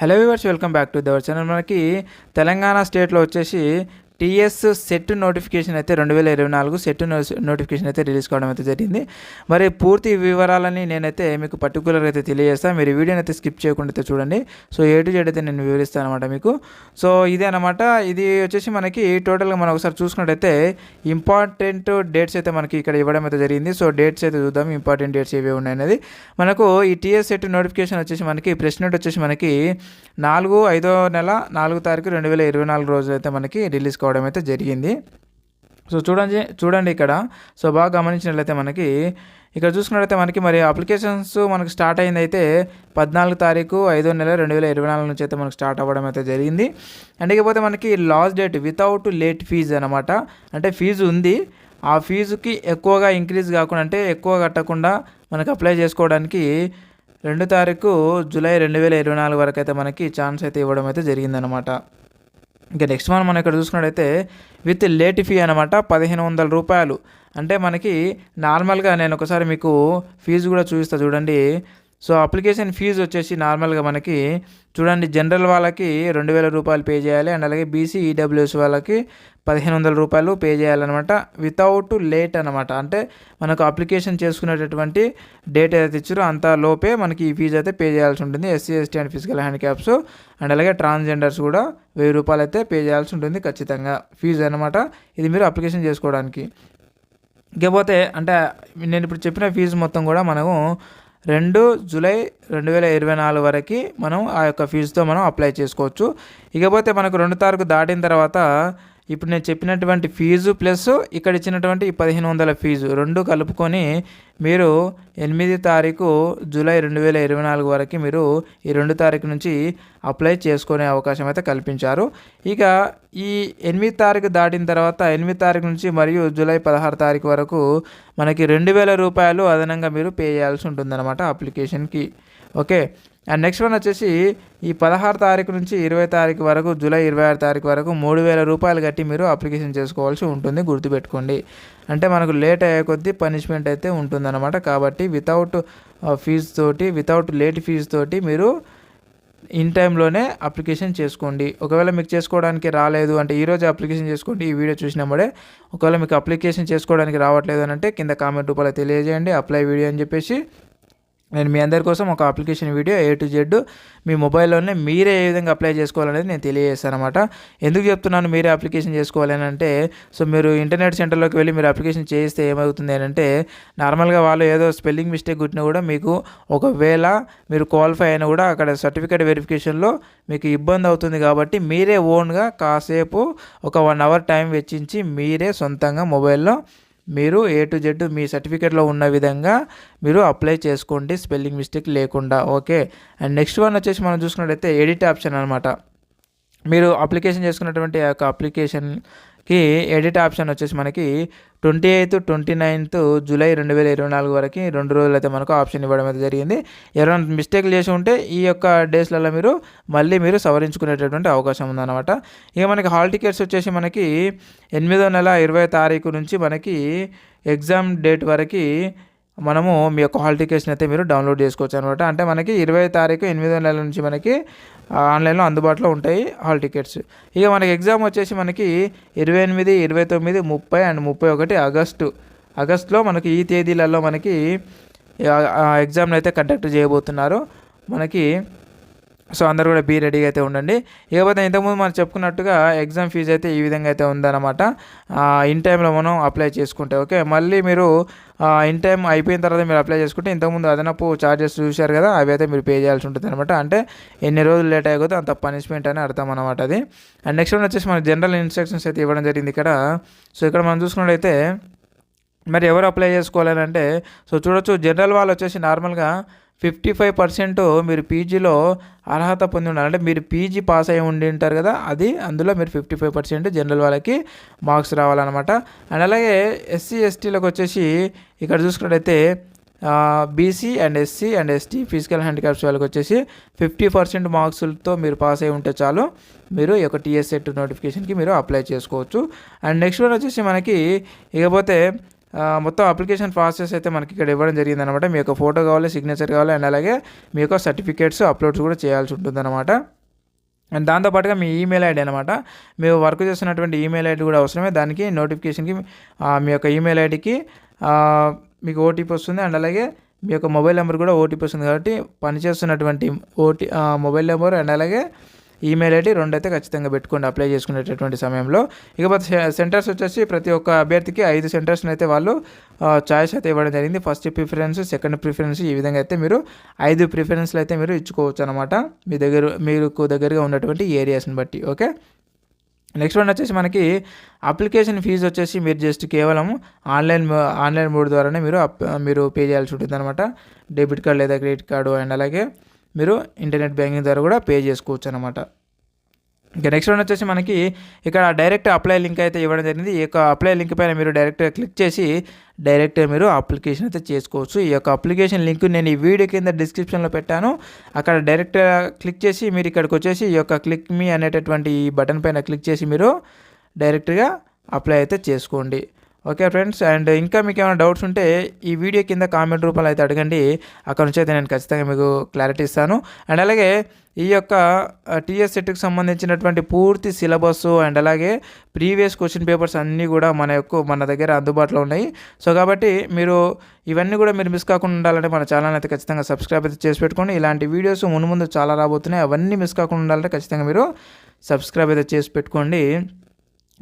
Hello viewers, welcome back to our channel. మనకి తెలంగాణ స్టేట్లో వచ్చేసి టీఎస్ సెట్ నోటిఫికేషన్ అయితే 2024 సెట్ నోటిఫికేషన్ అయితే రిలీజ్ కావడం అయితే జరిగింది. మరి పూర్తి వివరాలని నేనైతే మీకు పర్టికులర్గా అయితే తెలియజేస్తాను. మీరు వీడియోని అయితే స్కిప్ చేయకుండా అయితే చూడండి. సో A to Z అయితే నేను వివరిస్తాను అనమాట మీకు. సో ఇదే అనమాట. ఇది వచ్చేసి మనకి టోటల్గా మనం ఒకసారి చూసుకున్నట్టయితే ఇంపార్టెంట్ డేట్స్ అయితే మనకి ఇక్కడ ఇవ్వడం అయితే జరిగింది. సో డేట్స్ అయితే చూద్దాం, ఇంపార్టెంట్ డేట్స్ ఏవి ఉన్నాయనేది. మనకు ఈ టీఎస్ సెట్ నోటిఫికేషన్ వచ్చేసి మనకి ప్రెస్ నోట్ వచ్చేసి మనకి 4/5/2024 రోజు అయితే మనకి రిలీజ్ కావడం అయితే జరిగింది. సో చూడండి ఇక్కడ. సో బాగా గమనించినట్లయితే మనకి ఇక్కడ చూసుకున్నట్లయితే మనకి మరి అప్లికేషన్స్ మనకు స్టార్ట్ అయింది అయితే 14/5/2024 నుంచి అయితే మనకు స్టార్ట్ అవ్వడం అయితే జరిగింది. అండ్ ఇకపోతే మనకి last date without late fee అనమాట. అంటే ఫీజు ఉంది, ఆ ఫీజుకి ఎక్కువగా ఇంక్రీజ్ కాకుండా అంటే ఎక్కువ కట్టకుండా మనకు అప్లై చేసుకోవడానికి 2 జూలై 2024 వరకు అయితే మనకి ఛాన్స్ అయితే ఇవ్వడం అయితే జరిగిందనమాట. ఇంకా నెక్స్ట్ మనం ఇక్కడ చూసుకున్నట్టయితే విత్ లేట్ ఫీ అనమాట 1500 రూపాయలు. అంటే మనకి నార్మల్గా నేను ఒకసారి మీకు ఫీజు కూడా చూపిస్తా చూడండి. సో అప్లికేషన్ ఫీజు వచ్చేసి నార్మల్గా మనకి చూడండి, జనరల్ వాళ్ళకి 2000 రూపాయలు పే చేయాలి. అండ్ అలాగే బీసీ ఈడబ్ల్యూఎస్ వాళ్ళకి 1500 రూపాయలు పే చేయాలన్నమాట వితౌట్ లేట్ అనమాట. అంటే మనకు అప్లికేషన్ చేసుకునేటటువంటి డేట్ ఏదైతే ఇచ్చారో అంత లోపే మనకి ఈ ఫీజు అయితే పే చేయాల్సి ఉంటుంది. SC ST and physical handicaps and అలాగే ట్రాన్స్జెండర్స్ కూడా 1000 రూపాయలు అయితే పే చేయాల్సి ఉంటుంది ఖచ్చితంగా ఫీజు అనమాట. ఇది మీరు అప్లికేషన్ చేసుకోవడానికి. ఇకపోతే అంటే నేను ఇప్పుడు చెప్పిన ఫీజు మొత్తం కూడా మనము 2 జూలై 2024 వరకు మనం ఆ యొక్క ఫీజుతో మనం అప్లై చేసుకోవచ్చు. ఇకపోతే మనకు 2 తారీఖు దాటిన తర్వాత ఇప్పుడు నేను చెప్పినటువంటి ఫీజు ప్లస్ ఇక్కడ ఇచ్చినటువంటి 1500 ఫీజు రెండు కలుపుకొని మీరు 8 జూలై 2024 వరకు మీరు ఈ 2 తారీఖు నుంచి అప్లై చేసుకునే అవకాశం అయితే కల్పించారు. ఇక ఈ 8 తారీఖు దాటిన తర్వాత 8 తారీఖు నుంచి మరియు జూలై 16 వరకు మనకి 2000 రూపాయలు అదనంగా మీరు పే చేయాల్సి ఉంటుందన్నమాట అప్లికేషన్కి. ఓకే. అండ్ నెక్స్ట్ వన్ వచ్చేసి ఈ 16 నుంచి 20 వరకు జూలై 26 వరకు 3000 రూపాయలు కట్టి మీరు అప్లికేషన్ చేసుకోవాల్సి ఉంటుంది. గుర్తుపెట్టుకోండి. అంటే మనకు లేట్ అయ్యే కొద్దీ పనిష్మెంట్ అయితే ఉంటుందన్నమాట. కాబట్టి వితౌట్ లేట్ ఫీజు తోటి మీరు ఇన్ టైంలోనే అప్లికేషన్ చేసుకోండి. ఒకవేళ మీకు చేసుకోవడానికి రాలేదు అంటే ఈరోజు అప్లికేషన్ చేసుకోండి. ఈ వీడియో చూసినప్పుడే ఒకవేళ మీకు అప్లికేషన్ చేసుకోవడానికి రావట్లేదు అని అంటే కింద కామెంట్ రూపంలో తెలియజేయండి, అప్లై వీడియో అని చెప్పేసి. నేను మీ అందరి కోసం ఒక application video A to Z మీ మొబైల్లోనే మీరే ఏ విధంగా అప్లై చేసుకోవాలనేది నేను తెలియజేస్తాను అనమాట. ఎందుకు చెప్తున్నాను మీరే అప్లికేషన్ చేసుకోవాలని అంటే, సో మీరు ఇంటర్నెట్ సెంటర్లోకి వెళ్ళి మీరు అప్లికేషన్ చేస్తే ఏమవుతుంది అని అంటే నార్మల్గా వాళ్ళు ఏదో స్పెల్లింగ్ మిస్టేక్ కొట్టినా కూడా మీకు ఒకవేళ మీరు క్వాలిఫై అయినా కూడా అక్కడ సర్టిఫికేట్ వెరిఫికేషన్లో మీకు ఇబ్బంది అవుతుంది. కాబట్టి మీరే ఓన్గా కాసేపు ఒక 1 అవర్ టైం వెచ్చించి మీరే సొంతంగా మొబైల్లో మీరు A to Z మీ సర్టిఫికేట్లో ఉన్న విధంగా మీరు అప్లై చేసుకోండి, స్పెల్లింగ్ మిస్టేక్ లేకుండా. ఓకే. అండ్ నెక్స్ట్ వన్ వచ్చేసి మనం చూసుకున్నట్టయితే ఎడిట్ ఆప్షన్ అనమాట. మీరు అప్లికేషన్ చేసుకున్నటువంటి ఆ యొక్క అప్లికేషన్కి ఎడిట్ ఆప్షన్ వచ్చేసి మనకి 28th 29th జూలై 2024 వరకు 2 రోజులు అయితే మనకు ఆప్షన్ ఇవ్వడం అయితే జరిగింది. ఎవరైనా మిస్టేక్లు చేసి ఉంటే ఈ యొక్క డేస్లలో మీరు సవరించుకునేటటువంటి అవకాశం ఉందన్నమాట. ఇక మనకి హాల్ టికెట్స్ వచ్చేసి మనకి 8వ నెల 20వ తారీఖు నుంచి మనకి ఎగ్జామ్ డేట్ వరకు మనము మీ యొక్క హాల్ టికెట్స్ని అయితే మీరు డౌన్లోడ్ చేసుకోవచ్చు అనమాట. అంటే మనకి 20వ తారీఖు 8వ నెల నుంచి మనకి ఆన్లైన్లో అందుబాటులో ఉంటాయి హాల్ టికెట్స్. ఇక మనకి ఎగ్జామ్ వచ్చేసి మనకి 28, 29, 30 అండ్ 31 ఆగస్టులో మనకి ఈ తేదీలలో మనకి ఎగ్జామ్ని అయితే కండక్ట్ చేయబోతున్నారు మనకి. సో అందరూ కూడా బీ రెడీగా అయితే ఉండండి. ఇకపోతే ఇంతకుముందు మనం చెప్పుకున్నట్టుగా ఎగ్జామ్ ఫీజు అయితే ఈ విధంగా అయితే ఉందన్నమాట. ఇన్ టైంలో మనం అప్లై చేసుకుంటే. ఓకే. మళ్ళీ మీరు ఇన్ టైం అయిపోయిన తర్వాత మీరు అప్లై చేసుకుంటే ఇంతకుముందు అదనపు ఛార్జెస్ చూశారు కదా, అవి అయితే మీరు పే చేయాల్సి ఉంటుంది అనమాట. అంటే ఎన్ని రోజులు లేట్ అయ్యకపోతే అంత పనిష్మెంట్ అని అర్థం అనమాట అది. అండ్ నెక్స్ట్ వన్ వచ్చేసి మన జనరల్ ఇన్స్ట్రక్షన్స్ అయితే ఇవ్వడం జరిగింది ఇక్కడ. సో ఇక్కడ మనం చూసుకున్నట్టయితే మరి ఎవరు అప్లై చేసుకోవాలని అంటే, సో చూడొచ్చు, జనరల్ వాళ్ళు వచ్చేసి నార్మల్గా 55% మీరు పీజీలో అర్హత పొంది ఉండాలి. అంటే మీరు పీజీ పాస్ అయి ఉండి ఉంటారు కదా, అది అందులో మీరు 55% జనరల్ వాళ్ళకి మార్క్స్ రావాలన్నమాట. అండ్ అలాగే ఎస్సీ ఎస్టీలకు వచ్చేసి ఇక్కడ చూసుకున్నట్టయితే BC and SC and ST physical handicaps వాళ్ళకి వచ్చేసి 50% మార్క్స్లతో మీరు పాస్ అయి ఉంటే చాలు, మీరు ఈ యొక్క టీఎస్ సెట్ నోటిఫికేషన్కి మీరు అప్లై చేసుకోవచ్చు. అండ్ నెక్స్ట్ వన్ వచ్చేసి మనకి ఇకపోతే మొత్తం అప్లికేషన్ ప్రాసెస్ అయితే మనకి ఇక్కడ ఇవ్వడం జరిగిందనమాట. మీ యొక్క ఫోటో కావాలి, సిగ్నేచర్ కావాలి, అండ్ అలాగే మీ యొక్క సర్టిఫికేట్స్ అప్లోడ్స్ కూడా చేయాల్సి ఉంటుందన్నమాట. అండ్ దాంతోపాటుగా మీ ఈమెయిల్ ఐడి అనమాట, మీరు వర్క్ చేస్తున్నటువంటి ఈమెయిల్ ఐడి కూడా అవసరమే. దానికి నోటిఫికేషన్కి మీ యొక్క ఈమెయిల్ ఐడికి మీకు ఓటీపీ వస్తుంది, అండ్ అలాగే మీ యొక్క మొబైల్ నెంబర్ కూడా ఓటీపీ వస్తుంది. కాబట్టి పనిచేస్తున్నటువంటి మొబైల్ నెంబర్ అండ్ అలాగే ఈమెయిల్ ఐడి రెండు అయితే ఖచ్చితంగా పెట్టుకోండి అప్లై చేసుకునేటటువంటి సమయంలో. ఇకపోతే సెంటర్స్ వచ్చేసి ప్రతి ఒక్క అభ్యర్థికి 5 సెంటర్స్ని అయితే వాళ్ళు చాయిస్ అయితే ఇవ్వడం జరిగింది. ఫస్ట్ ప్రిఫరెన్స్, సెకండ్ ప్రిఫరెన్స్, ఈ విధంగా అయితే మీరు 5 ప్రిఫరెన్స్లు అయితే మీరు ఇచ్చుకోవచ్చు అనమాట మీకు దగ్గరగా ఉన్నటువంటి ఏరియాస్ని బట్టి. ఓకే, నెక్స్ట్ వన్ వచ్చేసి మనకి అప్లికేషన్ ఫీజు వచ్చేసి మీరు జస్ట్ కేవలం ఆన్లైన్ మోడ్ ద్వారానే మీరు పే చేయాల్సి ఉంటుంది అనమాట. డెబిట్ కార్డ్ లేదా క్రెడిట్ కార్డు అండ్ అలాగే మీరు ఇంటర్నెట్ బ్యాంకింగ్ ద్వారా కూడా పే చేసుకోవచ్చు అనమాట. ఇంకా నెక్స్ట్ వన్ వచ్చేసి మనకి ఇక్కడ డైరెక్ట్ అప్లై లింక్ అయితే ఇవ్వడం జరిగింది. ఈ యొక్క అప్లై లింక్ పైన మీరు డైరెక్ట్గా క్లిక్ చేసి డైరెక్ట్గా మీరు అప్లికేషన్ అయితే చేసుకోవచ్చు. ఈ యొక్క అప్లికేషన్ లింక్ నేను ఈ వీడియో కింద డిస్క్రిప్షన్లో పెట్టాను. అక్కడ డైరెక్ట్గా క్లిక్ చేసి మీరు ఇక్కడికి వచ్చేసి ఈ యొక్క క్లిక్ మీ అనేటటువంటి ఈ బటన్ పైన క్లిక్ చేసి మీరు డైరెక్ట్గా అప్లై అయితే చేసుకోండి. ఓకే ఫ్రెండ్స్, అండ్ ఇంకా మీకు ఏమైనా డౌట్స్ ఉంటే ఈ వీడియో కింద కామెంట్ రూపంలో అయితే అడగండి. అక్కడ నుంచి అయితే నేను ఖచ్చితంగా మీకు క్లారిటీ ఇస్తాను. అండ్ అలాగే ఈ యొక్క టీఎస్ సెట్కి సంబంధించినటువంటి పూర్తి సిలబస్ అండ్ అలాగే ప్రీవియస్ క్వశ్చన్ పేపర్స్ అన్నీ కూడా మన దగ్గర అందుబాటులో ఉన్నాయి. సో కాబట్టి మీరు ఇవన్నీ కూడా మీరు మిస్ కాకుండా ఉండాలంటే మన ఛానల్ అయితే ఖచ్చితంగా సబ్స్క్రైబ్ అయితే చేసి పెట్టుకోండి. ఇలాంటి వీడియోస్ ముందు చాలా రాబోతున్నాయి, అవన్నీ మిస్ కాకుండా ఉండాలంటే ఖచ్చితంగా మీరు సబ్స్క్రైబ్ అయితే చేసి పెట్టుకోండి.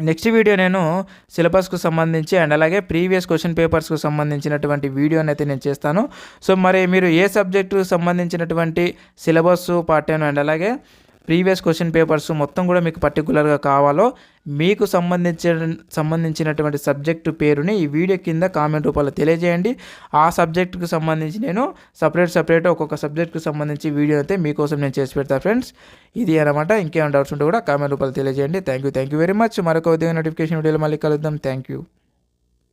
నెక్స్ట్ వీడియో నేను సిలబస్కు సంబంధించి అండ్ అలాగే ప్రీవియస్ క్వశ్చన్ పేపర్స్కు సంబంధించినటువంటి వీడియోని అయితే నేను చేస్తాను. సో మరి మీరు ఏ సబ్జెక్టుకు సంబంధించినటువంటి సిలబస్ పార్ట్ అండ్ అలాగే ప్రీవియస్ క్వశ్చన్ పేపర్స్ మొత్తం కూడా మీకు పర్టికులర్గా కావాలో మీకు సంబంధించినటువంటి సబ్జెక్టు పేరుని ఈ వీడియో కింద కామెంట్ రూపంలో తెలియజేయండి. ఆ సబ్జెక్టుకు సంబంధించి నేను సపరేట్ ఒక్కొక్క సబ్జెక్టుకు సంబంధించి వీడియో అయితే మీకోసం నేను చేసి పెడతాను ఫ్రెండ్స్. ఇది అనమాట. ఇంకేమైనా డౌట్స్ ఉంటే కూడా కామెంట్ రూపంలో తెలియజేయండి. Thank you very much. మరొక ఉదయం నోటిఫికేషన్ వీడియోలో మళ్ళీ కలుద్దాం. Thank you.